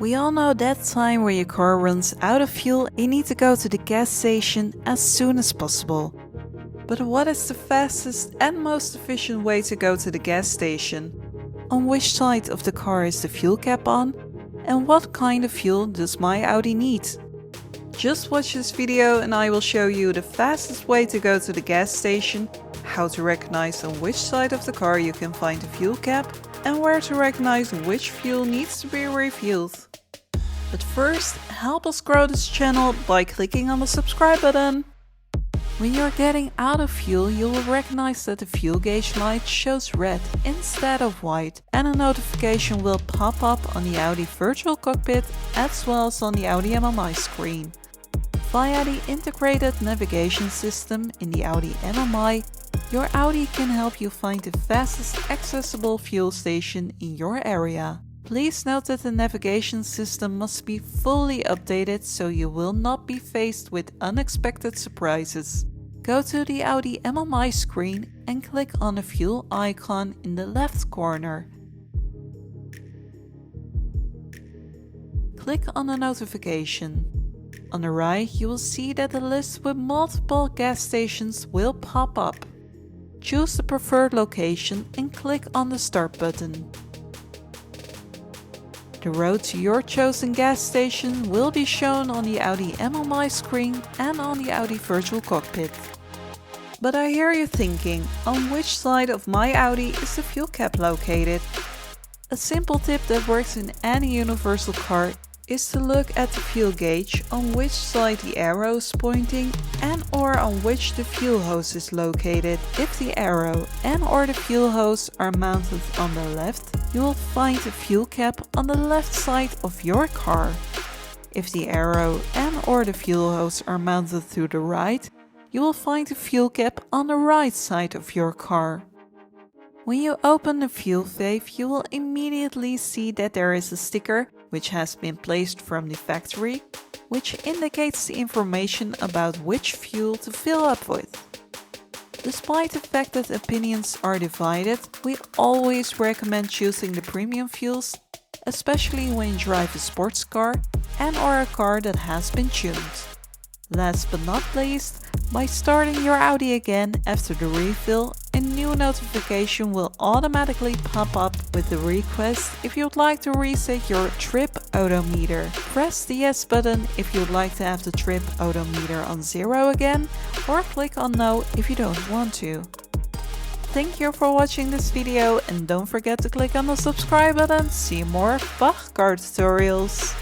We all know that time where your car runs out of fuel and you need to go to the gas station as soon as possible. But what is the fastest and most efficient way to go to the gas station? On which side of the car is the fuel cap on? And what kind of fuel does my Audi need? Just watch this video and I will show you the fastest way to go to the gas station, how to recognize on which side of the car you can find the fuel cap, and where to recognize which fuel needs to be refueled. But first, help us grow this channel by clicking on the subscribe button. When you're getting out of fuel, you will recognize that the fuel gauge light shows red instead of white, and a notification will pop up on the Audi virtual cockpit as well as on the Audi MMI screen. Via the integrated navigation system in the Audi MMI, your Audi can help you find the fastest accessible fuel station in your area. Please note that the navigation system must be fully updated so you will not be faced with unexpected surprises. Go to the Audi MMI screen and click on the fuel icon in the left corner. Click on the notification. On the right, you will see that the list with multiple gas stations will pop up. Choose the preferred location and click on the Start button. The road to your chosen gas station will be shown on the Audi MMI screen and on the Audi virtual cockpit. But I hear you thinking, on which side of my Audi is the fuel cap located? A simple tip that works in any universal car is to look at the fuel gauge on which side the arrow is pointing and or on which the fuel hose is located. If the arrow and or the fuel hose are mounted on the left, you will find the fuel cap on the left side of your car. If the arrow and or the fuel hose are mounted to the right, you will find the fuel cap on the right side of your car. When you open the fuel valve, you will immediately see that there is a sticker which has been placed from the factory, which indicates the information about which fuel to fill up with. Despite the fact that opinions are divided, we always recommend choosing the premium fuels, especially when you drive a sports car and or a car that has been tuned. Last but not least, by starting your Audi again after the refill, a new notification will automatically pop up with the request if you'd like to reset your trip odometer. Press the yes button if you'd like to have the trip odometer on 0 again, or click on no if you don't want to. Thank you for watching this video and don't forget to click on the subscribe button to see more VAG CAR Tutorials.